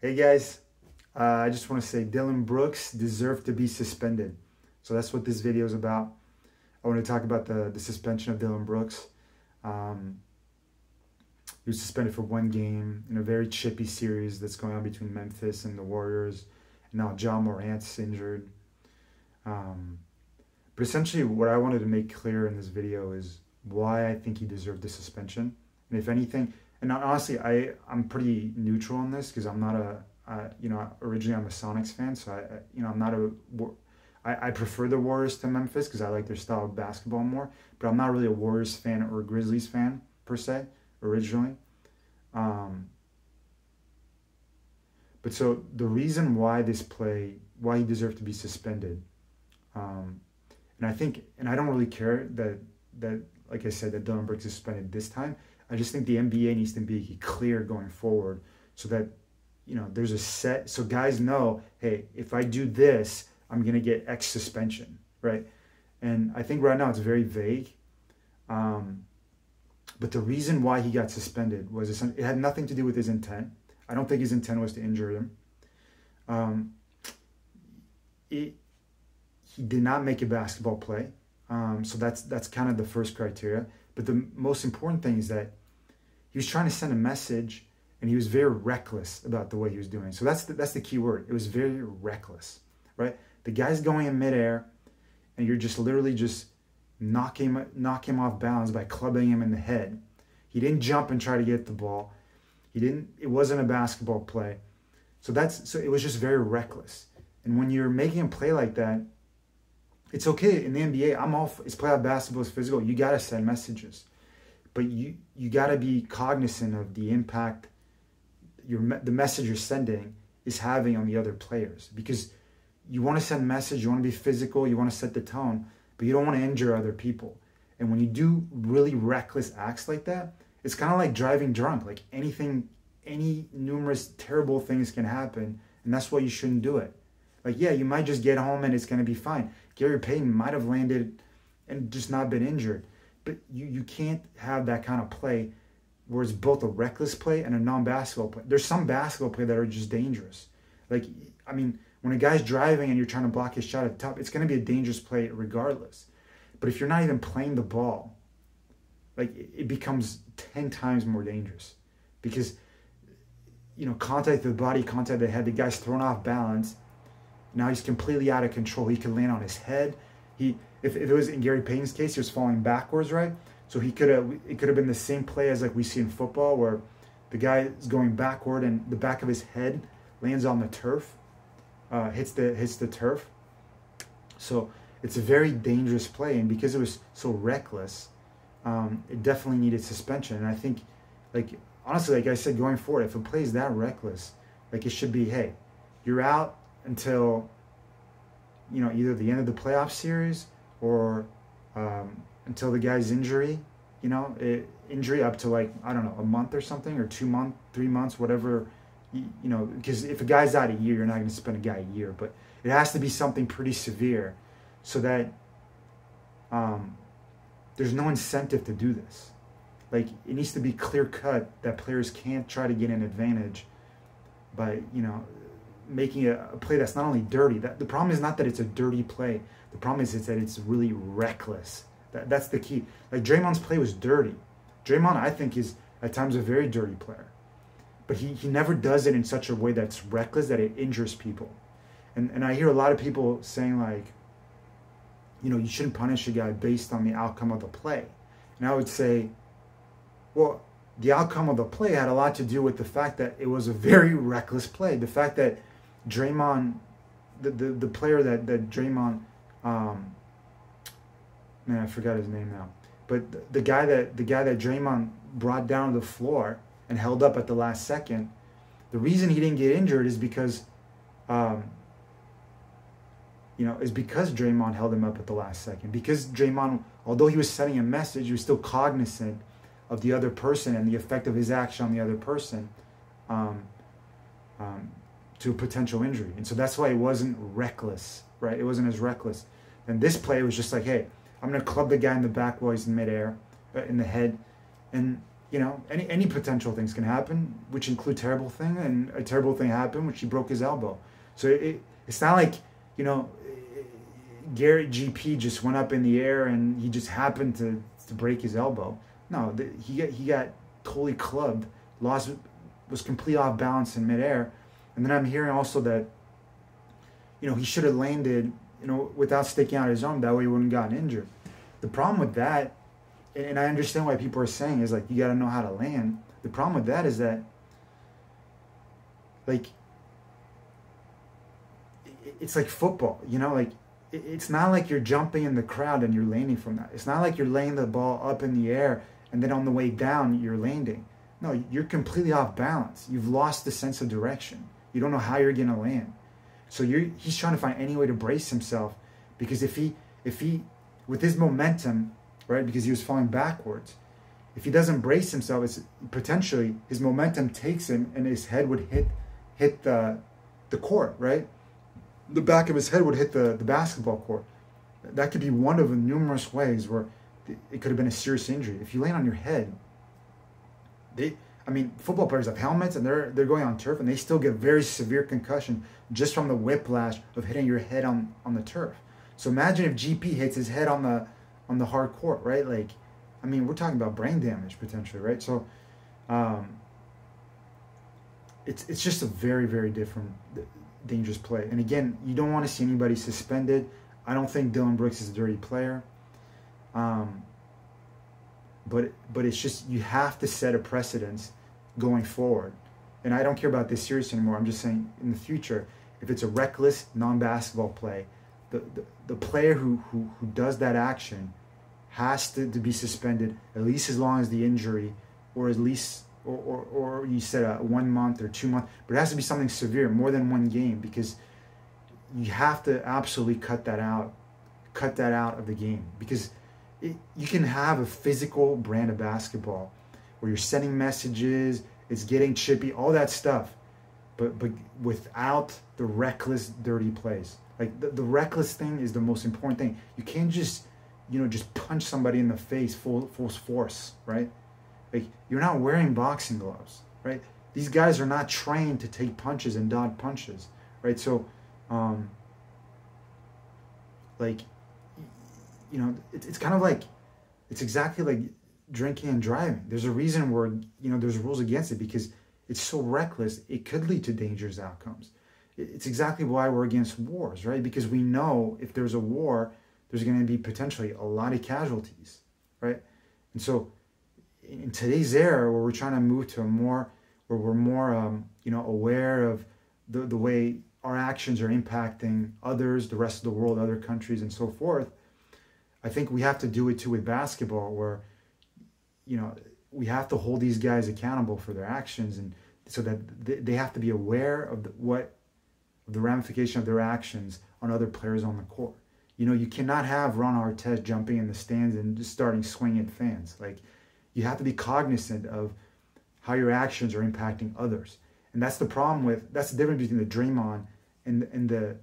Hey guys, I just want to say Dillon Brooks deserved to be suspended. So that's what this video is about. I want to talk about the suspension of Dillon Brooks. Um, he was suspended for one game in a very chippy series that's going on between Memphis and the Warriors. And now Ja Morant's injured. But essentially what I wanted to make clear in this video is why I think he deserved the suspension. And if anything, and honestly, I'm pretty neutral on this because I'm not originally I'm a Sonics fan, so I'm not I prefer the Warriors to Memphis because I like their style of basketball more, but I'm not really a Warriors fan or a Grizzlies fan per se originally. But so the reason why why he deserved to be suspended, and I think, and I don't really care that like I said, that Dillon Brooks is suspended this time. I just think the NBA needs to be clear going forward so that, there's a set, so guys know, hey, if I do this, I'm going to get X suspension, right? And I think right now it's very vague. But the reason why he got suspended was it had nothing to do with his intent. I don't think his intent was to injure him. He did not make a basketball play. So that's kind of the first criteria. But the most important thing is that he was trying to send a message, and he was very reckless about the way he was doing. So that's the key word. It was very reckless, right? The guy's going in midair, and you're just literally just knock him off balance by clubbing him in the head. He didn't jump and try to get the ball. It wasn't a basketball play. So it was just very reckless. And when you're making a play like that, it's okay in the NBA. It's playoff basketball, it's physical. You gotta send messages, but you gotta be cognizant of the impact the message you're sending is having on the other players, because you want to send a message, you want to be physical, you want to set the tone, but you don't want to injure other people. And when you do really reckless acts like that, it's kind of like driving drunk. Like any numerous terrible things can happen, and that's why you shouldn't do it. Like, yeah, you might just get home and it's going to be fine. Gary Payton might have landed and just not been injured. But you can't have that kind of play where it's both a reckless play and a non-basketball play. There's some basketball play that are just dangerous. Like, I mean, when a guy's driving and you're trying to block his shot at the top, it's going to be a dangerous play regardless. But if you're not even playing the ball, like, it becomes 10 times more dangerous. Because, contact to the body, contact to the head, the guy's thrown off balance. Now he's completely out of control. He could land on his head. If it was in Gary Payton's case, he was falling backwards, right? So it could have been the same play as like we see in football, where the guy is going backward and the back of his head lands on the turf, hits the turf. So it's a very dangerous play, and because it was so reckless, it definitely needed suspension. And I think, like, honestly, like I said, going forward, if a play is that reckless, like, it should be, hey, you're out until either the end of the playoff series or until the guy's injury, injury up to, like, I don't know, a month or something, or 2 months, 3 months, whatever, because if a guy's out a year, you're not going to suspend a guy a year, but it has to be something pretty severe so that there's no incentive to do this. Like, it needs to be clear cut that players can't try to get an advantage by, making a play that's not only dirty. The problem is not that it's a dirty play. The problem is that it's really reckless. That's the key. Like, Draymond's play was dirty. Draymond, I think, is at times a very dirty player. But he never does it in such a way that's reckless that it injures people. And I hear a lot of people saying, like, you shouldn't punish a guy based on the outcome of the play. And I would say, well, the outcome of the play had a lot to do with the fact that it was a very reckless play. The fact that Draymond, the player that Draymond, man, I forgot his name now, but the guy that Draymond brought down to the floor and held up at the last second, the reason he didn't get injured is because, is because Draymond held him up at the last second. Because Draymond, although he was sending a message, he was still cognizant of the other person and the effect of his action on the other person to a potential injury. And so that's why it wasn't reckless, right? It wasn't as reckless. And this play was just like, hey, I'm going to club the guy in the back while he's in midair, in the head. And any potential things can happen, which include terrible thing, and a terrible thing happened, which he broke his elbow. So it's not like, Garrett GP just went up in the air and he just happened to break his elbow. No, he got totally clubbed, was completely off balance in midair. And then I'm hearing also that, he should have landed, without sticking out his arm. That way he wouldn't have gotten injured. The problem with that, and I understand why people are saying, is like, you got to know how to land. The problem with that is that, like, it's like football, like, it's not like you're jumping in the crowd and you're landing from that. It's not like you're laying the ball up in the air and then on the way down you're landing. No, you're completely off balance. You've lost the sense of direction. You don't know how you're going to land. So he's trying to find any way to brace himself, because if he with his momentum, right, because he was falling backwards, if he doesn't brace himself, it's potentially his momentum takes him and his head would hit the court, right? The back of his head would hit the basketball court. That could be one of the numerous ways where it could have been a serious injury. If you land on your head, football players have helmets and they're going on turf and they still get very severe concussion just from the whiplash of hitting your head on the turf. So imagine if GP hits his head on the hard court, right? Like, we're talking about brain damage potentially, right? So it's just a very, very different, dangerous play. And again, you don't want to see anybody suspended. I don't think Dillon Brooks is a dirty player. But it's just, you have to set a precedence going forward. And I don't care about this series anymore. I'm just saying, in the future, if it's a reckless non-basketball play, the player who does that action has to be suspended at least as long as the injury, or at least, or you said 1 month or 2 months, but it has to be something severe, more than one game, because you have to absolutely cut that out of the game. Because you can have a physical brand of basketball where you're sending messages, it's getting chippy, all that stuff, but without the reckless, dirty plays. Like, the reckless thing is the most important thing. You can't just punch somebody in the face full force, right? Like, you're not wearing boxing gloves, right? These guys are not trained to take punches and dodge punches, right? So, it's kind of like, it's exactly like drinking and driving. There's a reason where, there's rules against it, because it's so reckless, it could lead to dangerous outcomes. It's exactly why we're against wars, right? Because we know if there's a war, there's going to be potentially a lot of casualties, right? And so in today's era, where we're trying to move to where we're more, aware of the way our actions are impacting others, the rest of the world, other countries, and so forth, I think we have to do it too with basketball, where, we have to hold these guys accountable for their actions, and so that they have to be aware of the ramification of their actions on other players on the court. You cannot have Ron Artest jumping in the stands and just starting swinging at fans. Like, you have to be cognizant of how your actions are impacting others. And that's the problem that's the difference between the Draymond and the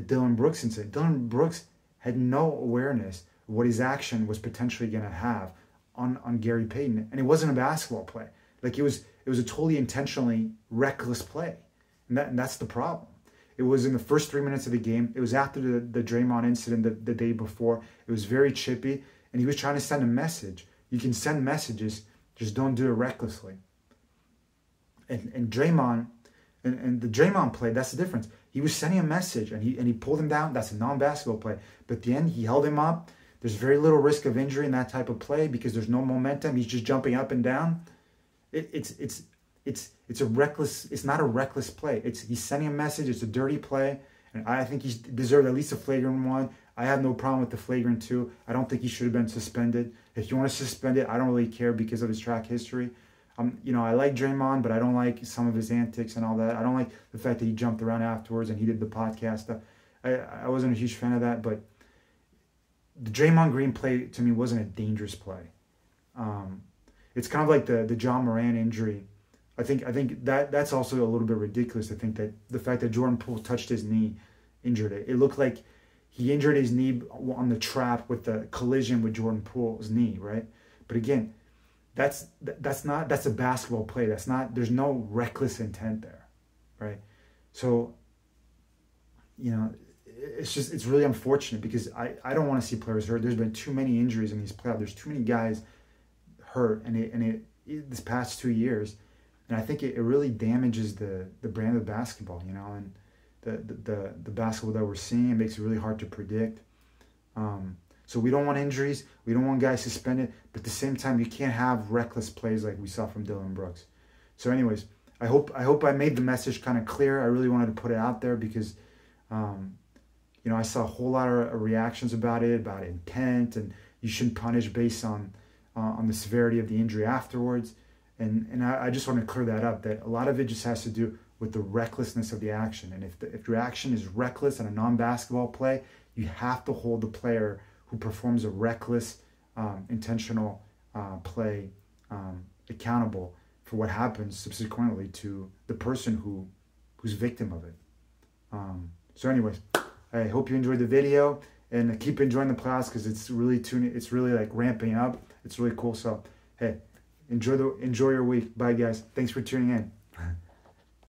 Dillon Brooks incident. Dillon Brooks had no awareness of what his action was potentially going to have on Gary Payton. And it wasn't a basketball play. Like, it was a totally intentionally reckless play. And that's the problem. It was in the first 3 minutes of the game. It was after the Draymond incident the day before. It was very chippy. And he was trying to send a message. You can send messages, just don't do it recklessly. And Draymond, and the Draymond play, that's the difference. He was sending a message, and he pulled him down. That's a non-basketball play. But at the end, he held him up. There's very little risk of injury in that type of play because there's no momentum. He's just jumping up and down. It's a reckless. It's not a reckless play. He's sending a message. It's a dirty play, and I think he deserved at least a flagrant one. I have no problem with the flagrant two. I don't think he should have been suspended. If you want to suspend it, I don't really care because of his track history. I like Draymond, but I don't like some of his antics and all that. I don't like the fact that he jumped around afterwards and he did the podcast stuff. I wasn't a huge fan of that, but the Draymond Green play to me wasn't a dangerous play. It's kind of like the John Moran injury. I think that's also a little bit ridiculous to think that the fact that Jordan Poole touched his knee injured it. It looked like he injured his knee on the trap with the collision with Jordan Poole's knee, right? But again, that's a basketball play. There's no reckless intent there, right? So, it's really unfortunate because I don't want to see players hurt. There's been too many injuries in these playoffs. There's too many guys hurt, and this past 2 years, and I think it really damages the brand of basketball, and the basketball that we're seeing. It makes it really hard to predict. So we don't want injuries. We don't want guys suspended. But at the same time, you can't have reckless plays like we saw from Dillon Brooks. So anyways, I hope I made the message kind of clear. I really wanted to put it out there because, I saw a whole lot of reactions about intent, and you shouldn't punish based on the severity of the injury afterwards. And I just want to clear that up, that a lot of it just has to do with the recklessness of the action. And if your action is reckless on a non-basketball play, you have to hold the player who performs a reckless, intentional play accountable for what happens subsequently to the person who's victim of it. So anyways, I hope you enjoyed the video, and keep enjoying the playoffs because it's really like ramping up. It's really cool. So hey, enjoy your week. Bye guys. Thanks for tuning in.